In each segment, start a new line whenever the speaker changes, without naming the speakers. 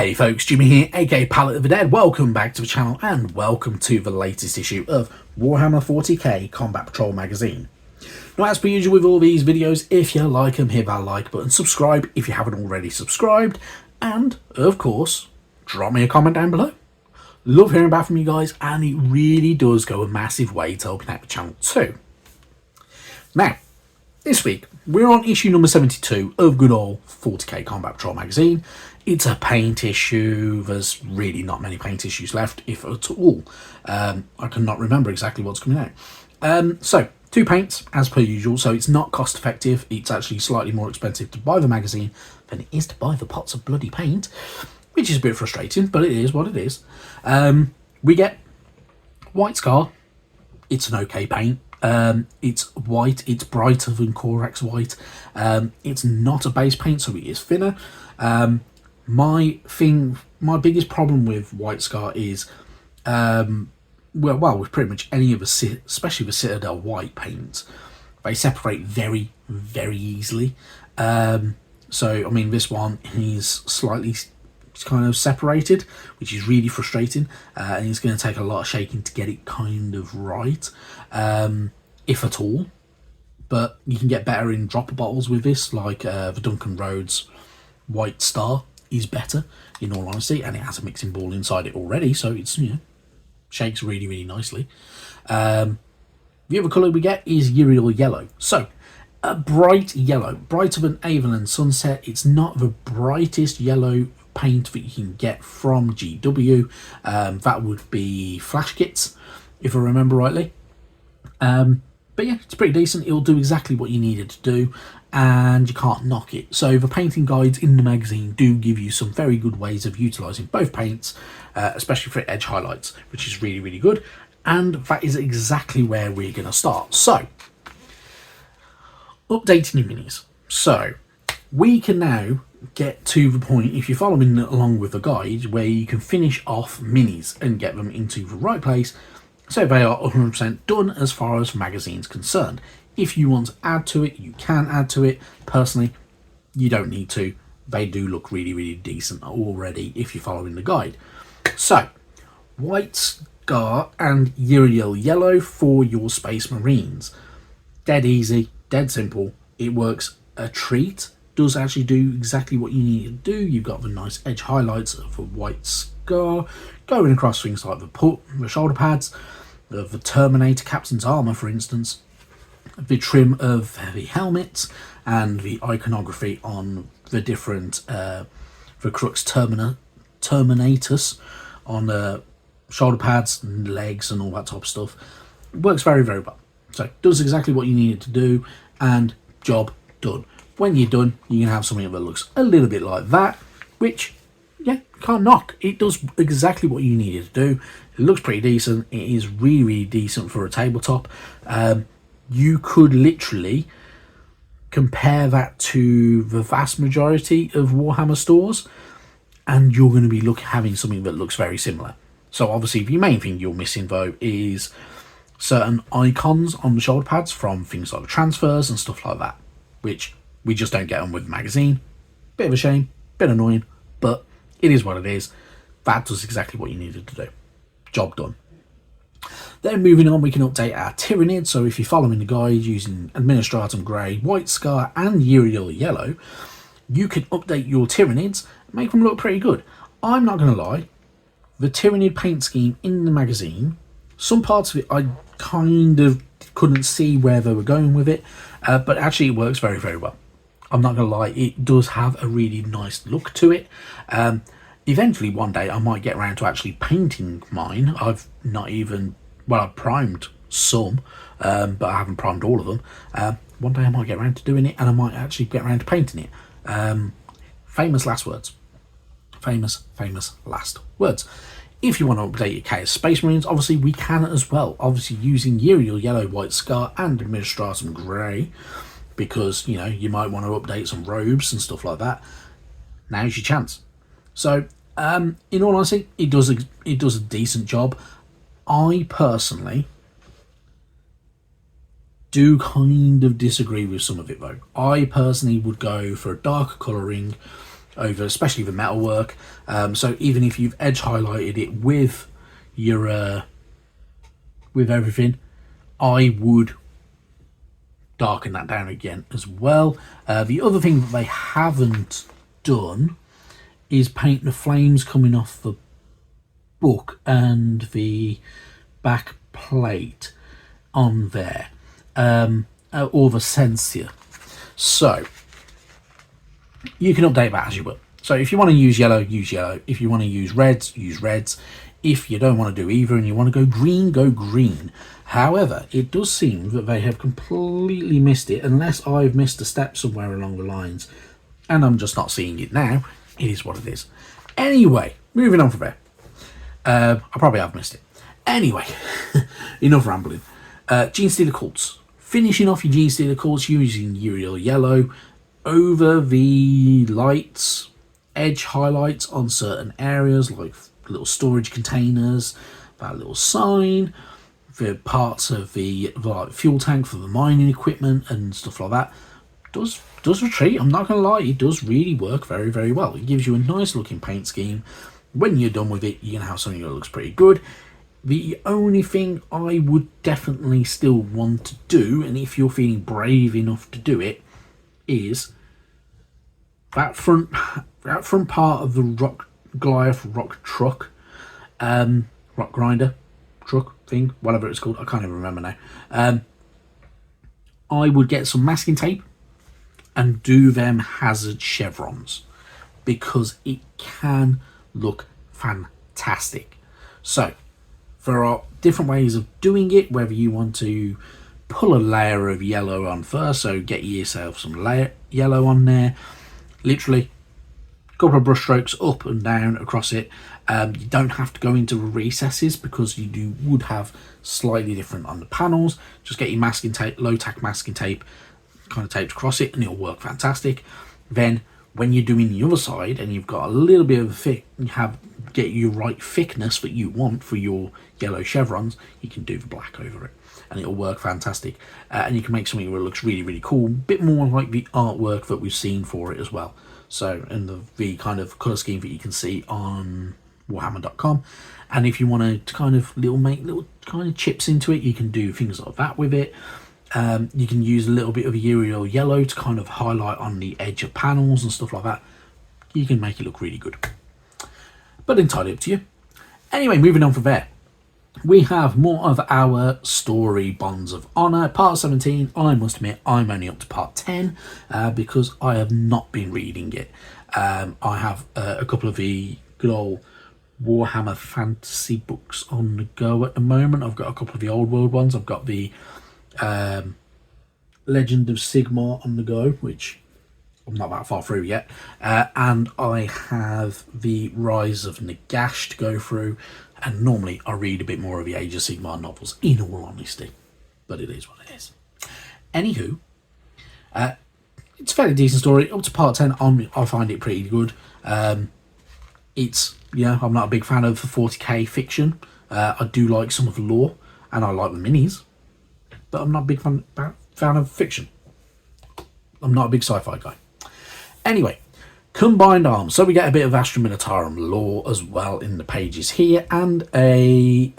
Hey folks, Jimmy here, aka Palette of the Dead. Welcome back to the channel and welcome to the latest issue of Warhammer 40k Combat Patrol magazine. Now, as per usual with all these videos, if you like them, hit that like button, subscribe if you haven't already subscribed, and of course, drop me a comment down below. Love hearing back from you guys, and it really does go a massive way to helping out the channel too. Now, this week, we're on issue number 72 of good old 40k Combat Patrol magazine. It's a paint issue. There's really not many paint issues left, if at all. I cannot remember exactly what's coming out. So, 2 paints, as per usual, so it's not cost effective. It's actually slightly more expensive to buy the magazine than it is to buy the pots of bloody paint, which is a bit frustrating, but it is what it is. We get White Scar. It's an okay paint. It's white, it's brighter than Corax white. It's not a base paint, so it is thinner. My biggest problem with White Scar is, well, with pretty much any of the, especially the Citadel white paints, they separate very, very easily. So, I mean, this one is slightly kind of separated, which is really frustrating, and it's going to take a lot of shaking to get it kind of right, if at all. But you can get better in dropper bottles with this, like the Duncan Rhodes White Star is better, in all honesty, and it has a mixing ball inside it already, so it's, you know, shakes really, really nicely. The other colour we get is Uriel Yellow. So, a bright yellow, brighter than Avon and Sunset. It's not the brightest yellow paint that you can get from GW. That would be Flash Kits, if I remember rightly. But yeah, it's pretty decent. It'll do exactly what you need it to do, and you can't knock it. So the painting guides in the magazine do give you some very good ways of utilising both paints, especially for edge highlights, which is really, really good. And that is exactly where we're going to start. So, updating your minis. So, we can now get to the point, if you're following along with the guide, where you can finish off minis and get them into the right place, so they are 100% done as far as the magazine's concerned. If you want to add to it, you can add to it. Personally, you don't need to. They do look really, really decent already if you're following the guide. So, White Scar and Uriel Yellow for your Space Marines. Dead easy, dead simple. It works a treat. Does actually do exactly what you need to do. You've got the nice edge highlights of a White Scar going across things like the shoulder pads, the Terminator Captain's armor, for instance, the trim of the helmets, and the iconography on the different the Crux Terminatus on the shoulder pads and legs and all that type of stuff. It works very, very well. So it does exactly what you need it to do, and job done. When you're done, you can have something that looks a little bit like that, which, yeah, can't knock. It does exactly what you need it to do. It looks pretty decent. It is really, really decent for a tabletop. You could literally compare that to the vast majority of Warhammer stores, and you're going to be having something that looks very similar. So obviously, the main thing you're missing, though, is certain icons on the shoulder pads from things like transfers and stuff like that, which we just don't get on with the magazine. Bit of a shame, bit annoying, but it is what it is. That does exactly what you needed to do. Job done. Then moving on, we can update our Tyranid. So if you're following the guide using Administratum Grey, White Scar and Uriel Yellow, you can update your Tyranids and make them look pretty good. I'm not going to lie, the Tyranid paint scheme in the magazine, some parts of it I kind of couldn't see where they were going with it, but actually it works very, very well. I'm not going to lie, it does have a really nice look to it. Eventually, one day, I might get around to actually painting mine. I've not even, well, I've primed some, but I haven't primed all of them. One day I might get around to doing it, and I might actually get around to painting it. Famous last words. Famous last words. If you want to update your Chaos Space Marines, obviously we can as well. Obviously using Uriel Yellow, White Scar and Administratum Grey, because, you know, you might want to update some robes and stuff like that. Now's your chance. So, in all honesty, it does a decent job. I personally do kind of disagree with some of it, though. I personally would go for a darker colouring over, especially the metalwork. So even if you've edge highlighted it with your with everything, I would darken that down again as well. The other thing that they haven't done is paint the flames coming off the book and the back plate on there, or the sensor. So you can update that as you will. So if you want to use yellow, use yellow. If you want to use reds, use reds. If you don't want to do either and you want to go green, go green. However, it does seem that they have completely missed it, unless I've missed a step somewhere along the lines, and I'm just not seeing it now. It is what it is. Anyway, moving on from there. I probably have missed it. Anyway, enough rambling. Genestealer cults. Finishing off your Genestealer cults using Uriel Yellow over the lights, edge highlights on certain areas, like little storage containers, that little sign, the parts of the like fuel tank for the mining equipment and stuff like that. Does retreat, I'm not going to lie, it does really work very, very well. It gives you a nice looking paint scheme. When you're done with it, you're going to have something that looks pretty good. The only thing I would definitely still want to do, and if you're feeling brave enough to do it, is that front part of the Goliath rock truck, rock grinder truck thing, whatever it's called, I can't even remember now. I would get some masking tape and do them hazard chevrons, because it can look fantastic. So there are different ways of doing it, whether you want to pull a layer of yellow on first, so get yourself some layer yellow on there, literally a couple of brush strokes up and down across it. You don't have to go into recesses, because you would have slightly different on the panels. Just get your masking tape, low tack masking tape, kind of taped across it, and it'll work fantastic. Then when you're doing the other side and you've got a little bit of a thick, get your right thickness that you want for your yellow chevrons, you can do the black over it and it'll work fantastic. And you can make something where it looks really, really cool, a bit more like the artwork that we've seen for it as well. So, and the kind of colour scheme that you can see on Warhammer.com. And if you want to kind of make little kind of chips into it, you can do things like that with it. You can use a little bit of Uriel Yellow to kind of highlight on the edge of panels and stuff like that. You can make it look really good, but entirely up to you. Anyway, moving on from there, we have more of our story Bonds of Honor, part 17. I must admit, I'm only up to part 10 because I have not been reading it. I have a couple of the good old Warhammer fantasy books on the go at the moment. I've got a couple of the old world ones. I've got the Legend of Sigmar on the go, which I'm not that far through yet, and I have the Rise of Nagash to go through, and normally I read a bit more of the Age of Sigmar novels, in all honesty, but it is what it is. Anywho, it's a fairly decent story. Up to part 10, I find it pretty good. It's, I'm not a big fan of 40k fiction. I do like some of the lore, and I like the minis, but I'm not a big fan of fiction. I'm not a big sci-fi guy. Anyway, combined arms. So we get a bit of Astra Militarum lore as well in the pages here, and obviously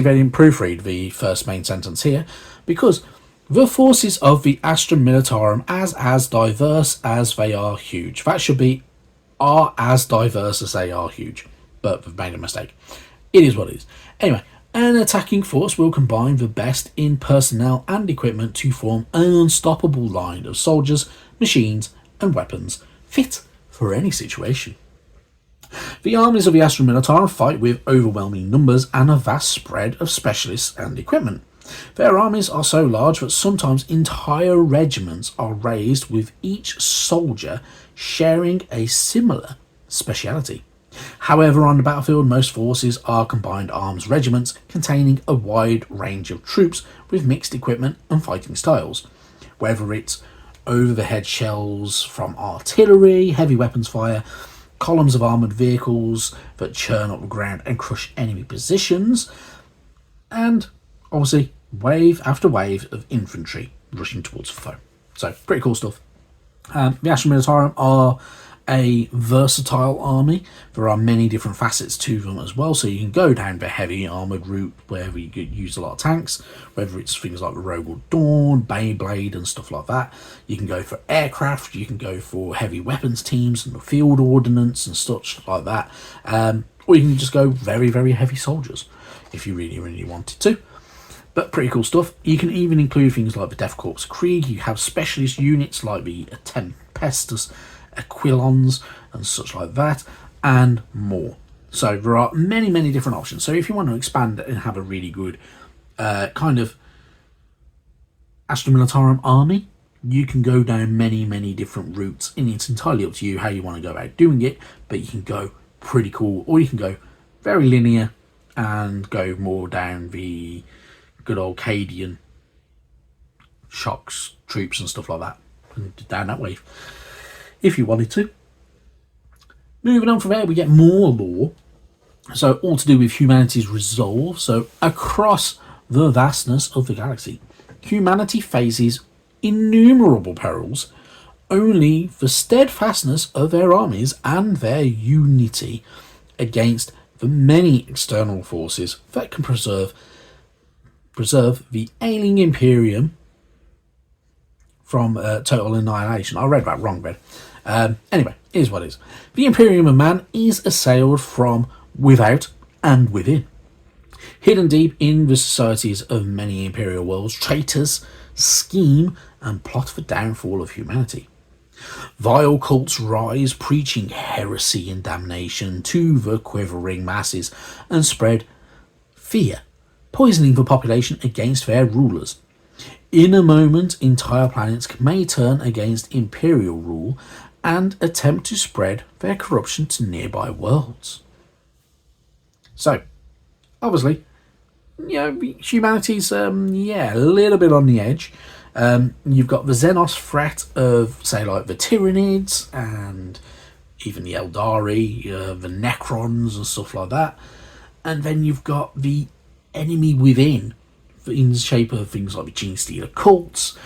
they didn't proofread the first main sentence here, because the forces of the Astra Militarum as diverse as they are huge. That should be are as diverse as they are huge, but they've made a mistake. It is what it is. Anyway, an attacking force will combine the best in personnel and equipment to form an unstoppable line of soldiers, machines, and weapons fit for any situation. The armies of the Astra Militarum fight with overwhelming numbers and a vast spread of specialists and equipment. Their armies are so large that sometimes entire regiments are raised, with each soldier sharing a similar speciality. However, on the battlefield, most forces are combined arms regiments containing a wide range of troops with mixed equipment and fighting styles. Whether it's over-the-head shells from artillery, heavy weapons fire, columns of armoured vehicles that churn up the ground and crush enemy positions, and obviously wave after wave of infantry rushing towards the foe. So, pretty cool stuff. The Astra Militarum are a versatile army. There are many different facets to them as well, so you can go down the heavy armoured route where you could use a lot of tanks, whether it's things like the Rogue or Dawn, Beyblade and stuff like that. You can go for aircraft, you can go for heavy weapons teams and field ordnance and such like that, or you can just go very, very heavy soldiers if you really, really wanted to. But pretty cool stuff. You can even include things like the Death Corps Krieg. You have specialist units like the Tempestus Aquilons and such like that, and more. So there are many, many different options. So if you want to expand and have a really good kind of Astra Militarum army, you can go down many, many different routes, and it's entirely up to you how you want to go about doing it. But you can go pretty cool, or you can go very linear and go more down the good old Cadian shocks, troops and stuff like that, and down that way if you wanted to. Moving on from there, we get more lore. So all to do with humanity's resolve. So across the vastness of the galaxy, humanity faces innumerable perils. Only the steadfastness of their armies and their unity against the many external forces that can preserve the ailing Imperium from total annihilation. I read that wrong, Ben. Anyway, here's what it is. The Imperium of Man is assailed from without and within. Hidden deep in the societies of many Imperial worlds, traitors scheme and plot the downfall of humanity. Vile cults rise, preaching heresy and damnation to the quivering masses, and spread fear, poisoning the population against their rulers. In a moment, entire planets may turn against imperial rule and attempt to spread their corruption to nearby worlds. So, obviously, humanity's a little bit on the edge. You've got the Xenos threat of, say, like the Tyranids and even the Eldari, the Necrons and stuff like that. And then you've got the enemy within, in the shape of things like the genestealer cults,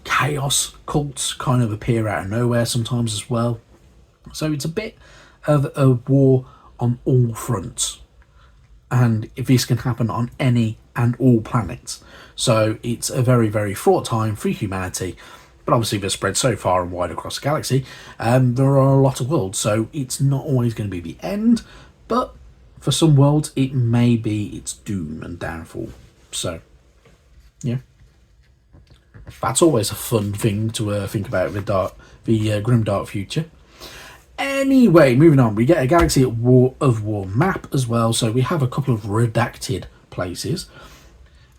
chaos cults kind of appear out of nowhere sometimes as well. So it's a bit of a war on all fronts, and this can happen on any and all planets. So it's a very, very fraught time for humanity, but obviously they're spread so far and wide across the galaxy. There are a lot of worlds, so it's not always going to be the end, but for some worlds it may be its doom and downfall. So, yeah, that's always a fun thing to think about, the grim dark future. Anyway, moving on, we get a Galaxy of War map as well. So we have a couple of redacted places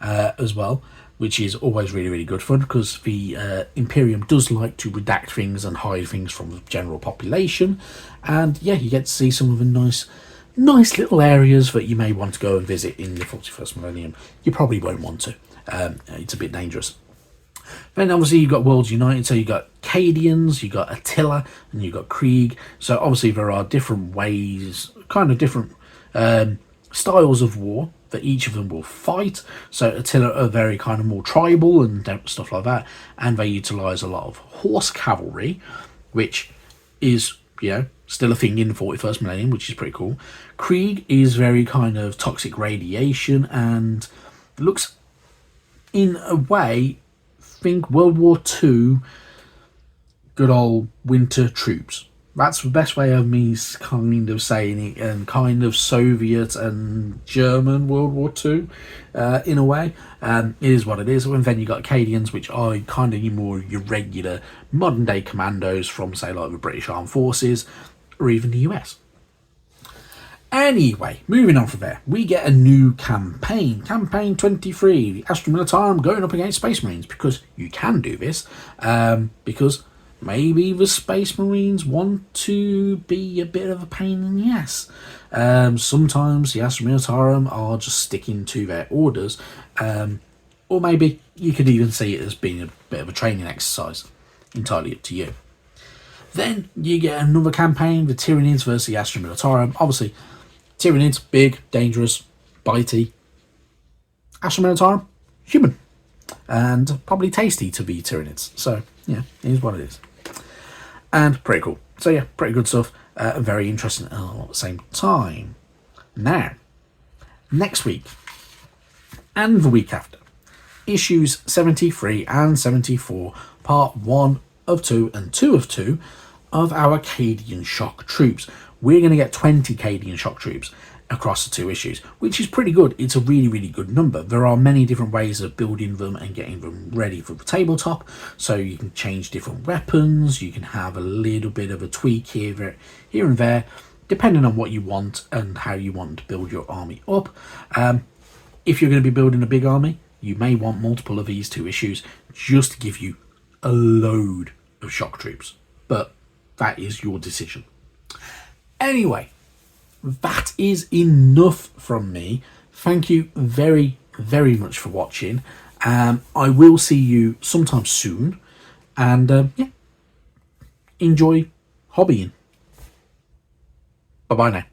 as well, which is always really, really good fun, because the Imperium does like to redact things and hide things from the general population. And yeah, you get to see some of the nice little areas that you may want to go and visit in the 41st millennium. You probably won't want to. It's a bit dangerous. Then obviously you've got Worlds United, so you've got Cadians, you've got Attila, and you've got Krieg. So obviously there are different ways, kind of different styles of war that each of them will fight. So Attila are very kind of more tribal and stuff like that, and they utilise a lot of horse cavalry, which is, still a thing in the 41st millennium, which is pretty cool. Krieg is very kind of toxic radiation and looks, in a way, think World War II, good old winter troops. That's the best way of me kind of saying it, and kind of Soviet and German World War II in a way. It is what it is. And then you got Acadians, which are kind of more your regular modern day commandos from, say, like the British Armed Forces or even the US. Anyway, moving on from there, we get a new campaign. Campaign 23, the Astra Militarum going up against Space Marines, because you can do this, because maybe the Space Marines want to be a bit of a pain in the ass. Sometimes the Astra Militarum are just sticking to their orders, or maybe you could even see it as being a bit of a training exercise. Entirely up to you. Then you get another campaign, the Tyranids versus the Astra Militarum. Obviously, Tyranids, big, dangerous, bitey. Astra Militarum, human. And probably tasty to be Tyranids. So, yeah, it is what it is. and pretty cool. So yeah, pretty good stuff, and very interesting all at the same time. Now, next week and the week after, issues 73 and 74, part 1 of 2 and 2 of 2 of our Cadian shock troops. We're going to get 20 Cadian shock troops across the 2 issues, which is pretty good. It's a really, really good number. There are many different ways of building them and getting them ready for the tabletop. So you can change different weapons, you can have a little bit of a tweak here and there, depending on what you want and how you want to build your army up. If you're going to be building a big army, you may want multiple of these 2 issues just to give you a load of shock troops. But that is your decision. Anyway, that is enough from me. Thank you very, very much for watching. I will see you sometime soon. And yeah, enjoy hobbying. Bye-bye now.